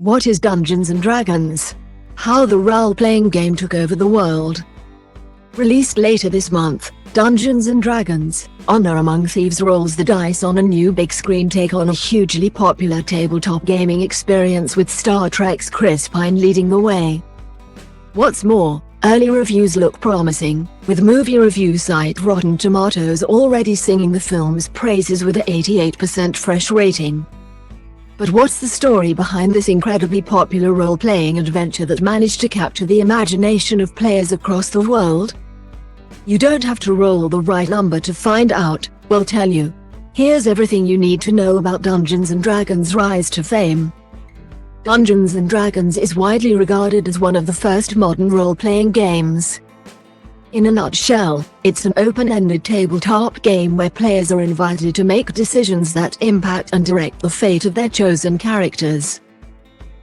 What is Dungeons & Dragons? How the role-playing game took over the world. Released later this month, Dungeons & Dragons: Honor Among Thieves rolls the dice on a new big-screen take on a hugely popular tabletop gaming experience, with Star Trek's Chris Pine leading the way. What's more, early reviews look promising, with movie review site Rotten Tomatoes already singing the film's praises with an 88% fresh rating. But what's the story behind this incredibly popular role-playing adventure that managed to capture the imagination of players across the world? You don't have to roll the right number to find out, we'll tell you. Here's everything you need to know about Dungeons & Dragons' rise to fame. Dungeons & Dragons is widely regarded as one of the first modern role-playing games. In a nutshell, it's an open-ended tabletop game where players are invited to make decisions that impact and direct the fate of their chosen characters.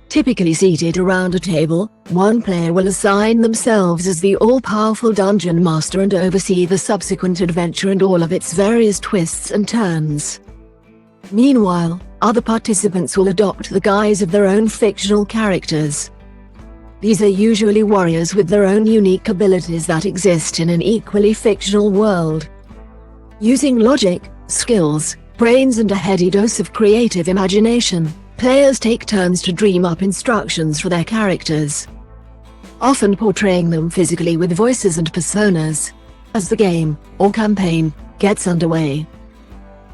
Typically seated around a table, one player will assign themselves as the all-powerful dungeon master and oversee the subsequent adventure and all of its various twists and turns. Meanwhile, other participants will adopt the guise of their own fictional characters. These are usually warriors with their own unique abilities that exist in an equally fictional world. Using logic, skills, brains and a heady dose of creative imagination, players take turns to dream up instructions for their characters, often portraying them physically with voices and personas. As the game, or campaign, gets underway,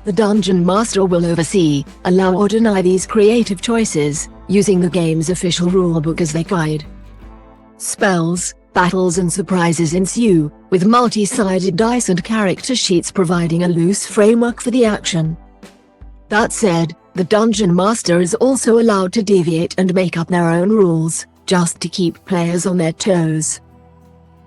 the Dungeon Master will oversee, allow or deny these creative choices, using the game's official rulebook as their guide. Spells, battles and surprises ensue, with multi-sided dice and character sheets providing a loose framework for the action. That said, the Dungeon Master is also allowed to deviate and make up their own rules, just to keep players on their toes.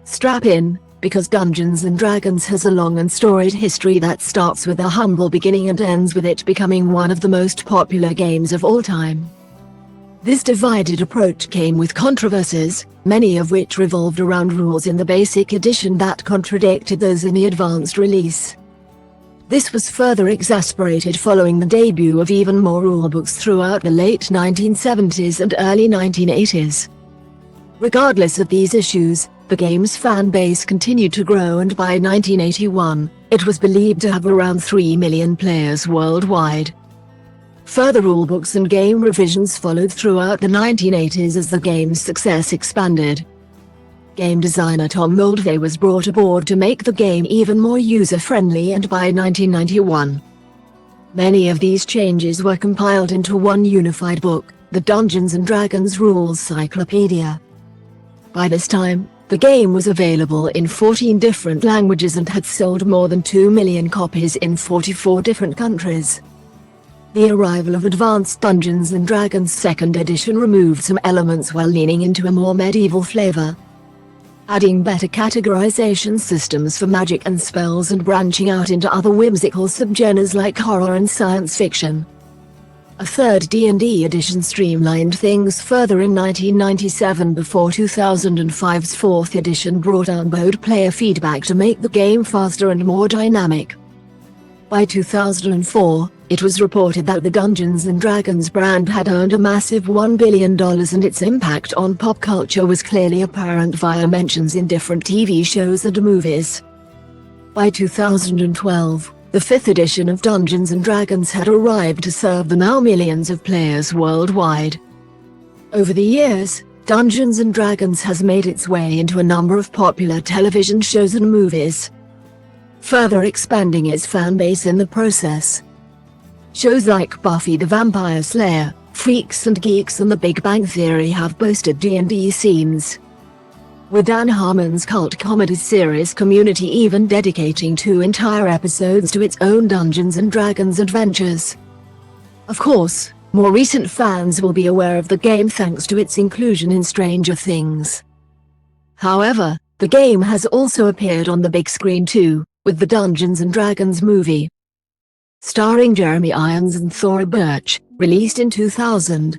Strap in, because Dungeons & Dragons has a long and storied history that starts with a humble beginning and ends with it becoming one of the most popular games of all time. This divided approach came with controversies, many of which revolved around rules in the basic edition that contradicted those in the advanced release. This was further exacerbated following the debut of even more rulebooks throughout the late 1970s and early 1980s. Regardless of these issues, the game's fan base continued to grow, and by 1981, it was believed to have around 3 million players worldwide. Further rulebooks and game revisions followed throughout the 1980s as the game's success expanded. Game designer Tom Moldvay was brought aboard to make the game even more user-friendly, and by 1991, many of these changes were compiled into one unified book, the Dungeons & Dragons Rules Cyclopedia. By this time, the game was available in 14 different languages and had sold more than 2 million copies in 44 different countries. The arrival of Advanced Dungeons & Dragons 2nd Edition removed some elements while leaning into a more medieval flavor, adding better categorization systems for magic and spells and branching out into other whimsical subgenres like horror and science fiction. A 3rd D&D edition streamlined things further in 1997 before 2005's 4th edition brought on-board player feedback to make the game faster and more dynamic. By 2004, it was reported that the Dungeons & Dragons brand had earned a massive $1 billion, and its impact on pop culture was clearly apparent via mentions in different TV shows and movies. By 2012, the 5th edition of Dungeons & Dragons had arrived to serve the now millions of players worldwide. Over the years, Dungeons & Dragons has made its way into a number of popular television shows and movies, further expanding its fan base in the process. Shows like Buffy the Vampire Slayer, Freaks and Geeks and The Big Bang Theory have boasted D&D scenes, with Dan Harmon's cult comedy series Community even dedicating 2 entire episodes to its own Dungeons & Dragons adventures. Of course, more recent fans will be aware of the game thanks to its inclusion in Stranger Things. However, the game has also appeared on the big screen too, with the Dungeons & Dragons movie, starring Jeremy Irons and Thora Birch, released in 2000.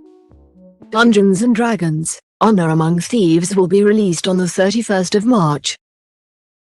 Dungeons & Dragons: Honor Among Thieves will be released on the 31st of March,